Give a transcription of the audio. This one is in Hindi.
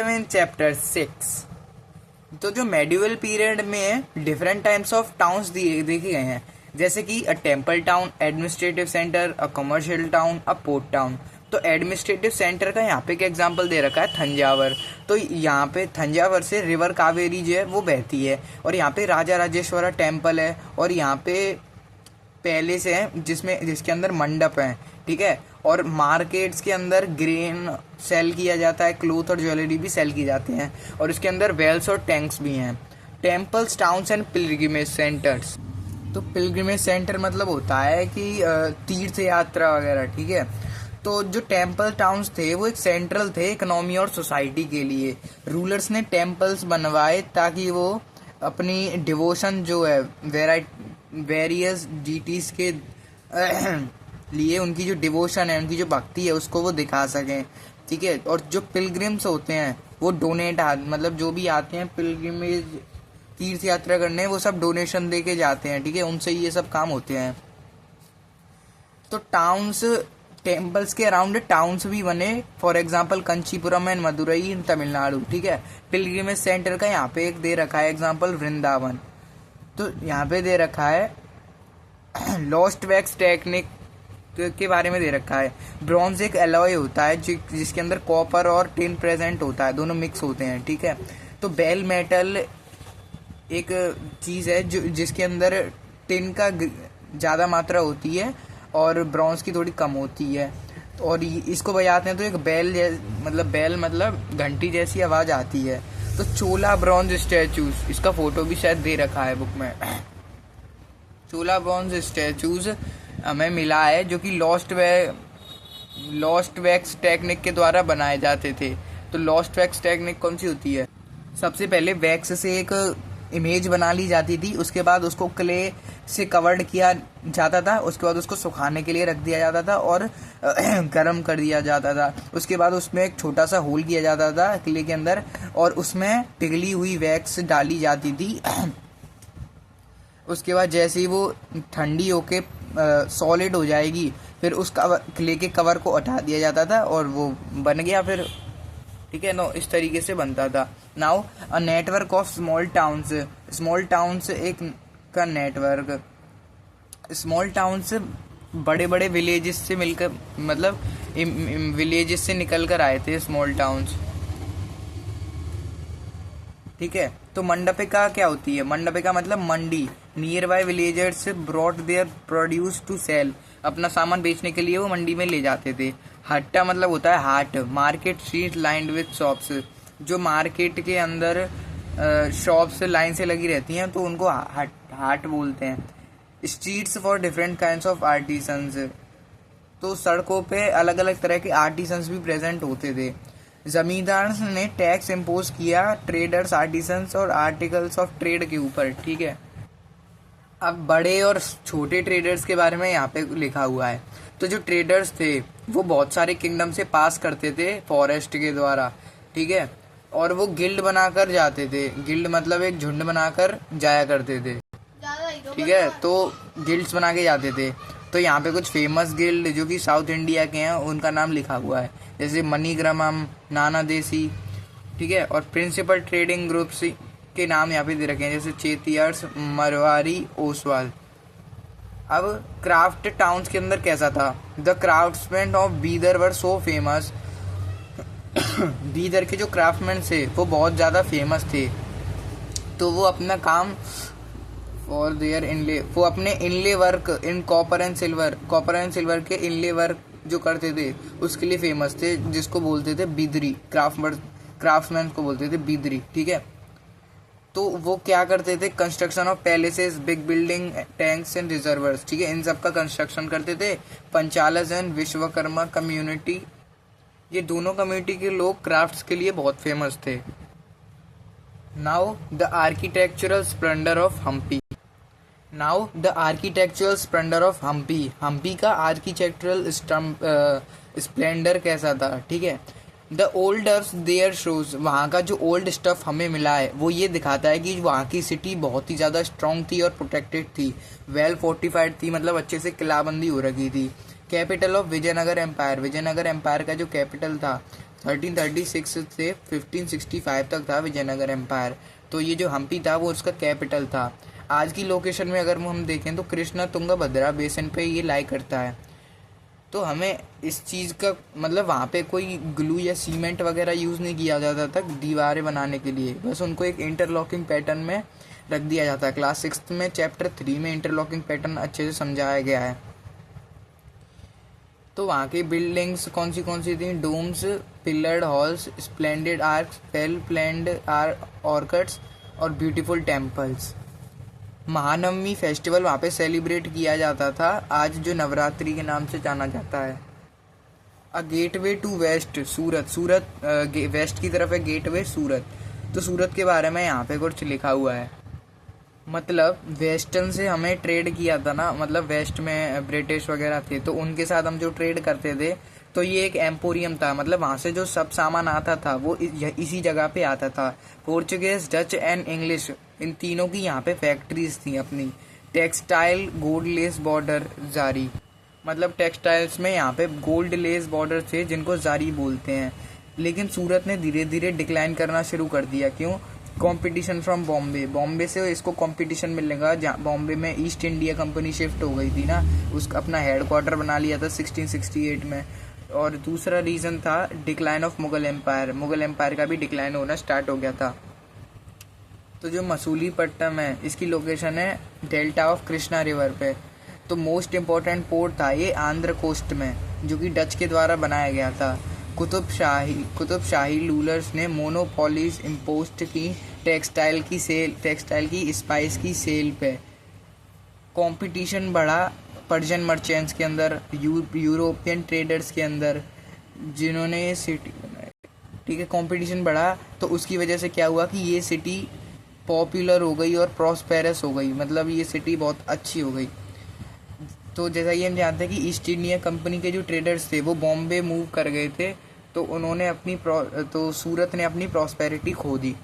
In chapter 6। तो जो मेडिवल पीरियड में डिफरेंट टाइप्स ऑफ टाउन्स देखे गए हैं, जैसे कि a temple town, administrative centre, a commercial town, a port town. तो एडमिनिस्ट्रेटिव सेंटर का यहाँ पे एक एग्जांपल दे रखा है थंजावर। तो यहाँ पे थंजावर से रिवर कावेरी जो है वो बहती है, और यहाँ पे राजा राजेश्वरा टेम्पल है, और यहाँ पे पैलेस है जिसके अंदर मंडप है, ठीक है। और मार्केट्स के अंदर ग्रेन सेल किया जाता है, क्लोथ और ज्वेलरी भी सेल की जाते हैं, और इसके अंदर वेल्स और टैंक्स भी हैं। Temples, towns and pilgrimage centres. तो पिलग्रिमेज सेंटर मतलब होता है कि तीर्थ यात्रा वगैरह, ठीक है। तो जो टेम्पल टाउन्स थे वो एक सेंट्रल थे इकोनॉमी और सोसाइटी के लिए। रूलर्स ने टेम्पल्स बनवाए ताकि वो अपनी डिवोशन जो है वेरियस डीटीज के लिए उनकी जो डिवोशन है, उनकी जो भक्ति है, उसको वो दिखा सकें, ठीक है। और जो पिलग्रिम्स होते हैं वो डोनेट मतलब जो भी आते हैं पिलग्रिमेज तीर्थ यात्रा करने, वो सब डोनेशन दे के जाते हैं, ठीक है। उनसे ये सब काम होते हैं। तो टाउन्स, टेम्पल्स के अराउंड टाउन्स भी बने, for example Kanchipuram and Madurai in Tamil Nadu, ठीक है। पिलग्रिमेज सेंटर का यहाँ पे एक दे रखा है एग्जाम्पल वृंदावन। तो यहाँ पे दे रखा है लॉस्ट वैक्स टेक्निक के बारे में दे रखा है। ब्रॉन्ज एक एलॉय होता है जिसके अंदर कॉपर और टिन प्रेजेंट होता है, दोनों मिक्स होते हैं, ठीक है। तो बेल मेटल एक चीज़ है जिसके अंदर टिन का ज़्यादा मात्रा होती है और ब्रॉन्ज की थोड़ी कम होती है, और इसको बजाते हैं तो एक बेल मतलब घंटी जैसी आवाज़ आती है। तो चोला ब्रॉन्ज स्टैचूज, इसका फोटो भी शायद दे रखा है बुक में। चोला ब्रॉन्ज स्टैचूज हमें मिला है जो कि लॉस्ट वैक्स टेक्निक के द्वारा बनाए जाते थे। तो लॉस्ट वैक्स टेक्निक कौन सी होती है? सबसे पहले वैक्स से एक इमेज बना ली जाती थी, उसके बाद उसको क्ले से कवर्ड किया जाता था, उसके बाद उसको सुखाने के लिए रख दिया जाता था और गर्म कर दिया जाता था। उसके बाद उसमें एक छोटा सा होल किया जाता था क्ले के अंदर, और उसमें पिघली हुई वैक्स डाली जाती थी। उसके बाद जैसे ही वो ठंडी होके सॉलिड हो जाएगी, फिर उस क्ले के कवर को हटा दिया जाता था और वो बन गया फिर, ठीक है। नो, इस तरीके से बनता था। Now a network of small towns एक का नेटवर्क। स्मॉल टाउन्स बड़े बड़े विलेजेस से मिलकर, मतलब विलेजेस से निकल कर आए थे स्मॉल टाउन्स, ठीक है। तो मंडपिका क्या होती है? मंडपिका मतलब मंडी। Near by villagers brought their produce to sell, अपना सामान बेचने के लिए वो मंडी में ले जाते थे। हट्टा मतलब होता है हाट, market street lined with shops, जो मार्केट के अंदर शॉप्स लाइन से लगी रहती हैं तो उनको हाट बोलते हैं। Streets for different kinds of artisans, तो सड़कों पे अलग अलग तरह के आर्टिसंस भी प्रेजेंट होते थे। जमींदार ने टैक्स इम्पोज किया ट्रेडर्स, आर्टिसंस और आर्टिकल्स ऑफ ट्रेड के ऊपर, ठीक है। अब बड़े और छोटे ट्रेडर्स के बारे में यहाँ पे लिखा हुआ है। तो जो ट्रेडर्स थे वो बहुत सारे किंगडम से पास करते थे फॉरेस्ट के द्वारा, ठीक है, और वो गिल्ड बनाकर जाते थे। गिल्ड मतलब एक झुंड बनाकर जाया करते थे, ठीक है। तो गिल्ड्स बना के जाते थे। तो यहाँ पे कुछ फेमस गिल्ड जो कि साउथ इंडिया के हैं उनका नाम लिखा हुआ है, जैसे मणिग्रामम, नाना देसी, ठीक है। और प्रिंसिपल ट्रेडिंग ग्रुप्स के नाम यहाँ पे दे रखे हैं, जैसे चेतियर्स, मरवारी, ओसवाल। अब क्राफ्ट टाउन्स के अंदर कैसा था? The craftsman of Bidar were so famous. Bidar के जो क्राफ्टमैन थे वो बहुत ज़्यादा फेमस थे। तो वो अपना काम और देयर इनले, वो अपने इनले work in copper and silver के इनले वर्क जो करते थे उसके लिए फेमस थे, जिसको बोलते थे बिदरी। क्राफ्टमैन को बोलते थे बिदरी, ठीक है। तो वो क्या करते थे? Construction of palaces, big building, tanks and reservoirs, ठीक है, इन सब का कंस्ट्रक्शन करते थे। पंचालस एंड विश्वकर्मा कम्युनिटी, ये दोनों कम्युनिटी के लोग क्राफ्ट्स के लिए बहुत फेमस थे। Now the architectural splendour of Hampi. Hampi का आर्किटेक्चरल स्प्लेंडर कैसा था, ठीक है। द ओल्ड देयर शोज, वहाँ का जो ओल्ड स्टफ हमें मिला है वो ये दिखाता है कि वहाँ की सिटी बहुत ही ज़्यादा स्ट्रांग थी और प्रोटेक्टेड थी, वेल फोर्टिफाइड थी, मतलब अच्छे से किलाबंदी हो रखी थी। कैपिटल ऑफ विजयनगर एम्पायर का जो कैपिटल था 1336 से 1565 तक था विजयनगर एम्पायर। तो ये जो हम्पी था वो उसका कैपिटल था। आज की लोकेशन में अगर हम देखें तो कृष्णा तुंगा भद्रा बेसिन पे ये लाई करता है। तो हमें इस चीज़ का मतलब वहाँ पे कोई ग्लू या सीमेंट वगैरह यूज़ नहीं किया जाता था दीवारें बनाने के लिए, बस उनको एक इंटरलॉकिंग पैटर्न में रख दिया जाता है। क्लास 6 में चैप्टर 3 में इंटरलॉकिंग पैटर्न अच्छे से समझाया गया है। तो वहाँ की बिल्डिंग्स कौन सी थी? Domes, pillared halls, splendid arches, well planned orchids और ब्यूटीफुल टेम्पल्स। महानवमी फेस्टिवल वहाँ पे सेलिब्रेट किया जाता था, आज जो नवरात्रि के नाम से जाना जाता है। A gateway to west, Surat west की तरफ है गेटवे सूरत। तो सूरत के बारे में यहाँ पे कुछ लिखा हुआ है। मतलब वेस्टर्न से हमें ट्रेड किया था ना, मतलब वेस्ट में ब्रिटिश वगैरह थे तो उनके साथ हम जो ट्रेड करते थे तो ये एक एम्पोरियम था। मतलब वहाँ से जो सब सामान आता था वो इसी जगह पे आता था। Portuguese, Dutch and English in तीनों की यहाँ पे फैक्ट्रीज थी अपनी। टेक्सटाइल गोल्ड लेस बॉर्डर जारी, मतलब टेक्सटाइल्स में यहाँ पे गोल्ड लेस बॉर्डर थे जिनको जारी बोलते हैं। लेकिन सूरत ने धीरे धीरे डिक्लाइन करना शुरू कर दिया। क्यों? कंपटीशन फ्रॉम बॉम्बे से इसको कंपटीशन मिलने लगा। जहाँ बॉम्बे में ईस्ट इंडिया कंपनी शिफ्ट हो गई थी ना, उसका अपना हेडक्वार्टर बना लिया था 1668 में। और दूसरा रीज़न था डिक्लाइन ऑफ मुगल एम्पायर का भी डिक्लाइन होना स्टार्ट हो गया था। तो जो मसूलीपट्टनम है इसकी लोकेशन है डेल्टा ऑफ कृष्णा रिवर पे। तो मोस्ट इम्पोर्टेंट पोर्ट था ये आंध्र कोस्ट में, जो कि डच के द्वारा बनाया गया था। कुतुब शाही रूलर्स ने मोनोपोलीज इम्पोस्ट की टेक्सटाइल की स्पाइस की सेल पे। कंपटीशन बढ़ा पर्शियन मर्चेंट्स के अंदर, यूरोपियन ट्रेडर्स के अंदर, जिन्होंने ये सिटी बनाई। ठीक है, कंपटीशन बढ़ा तो उसकी वजह से क्या हुआ कि ये सिटी पॉपुलर हो गई और प्रॉस्पेरस हो गई, मतलब ये सिटी बहुत अच्छी हो गई। तो जैसा कि हम जानते हैं कि ईस्ट इंडिया कंपनी के जो ट्रेडर्स थे वो बॉम्बे मूव कर गए थे, तो उन्होंने तो सूरत ने अपनी प्रॉस्पेरिटी खो दी।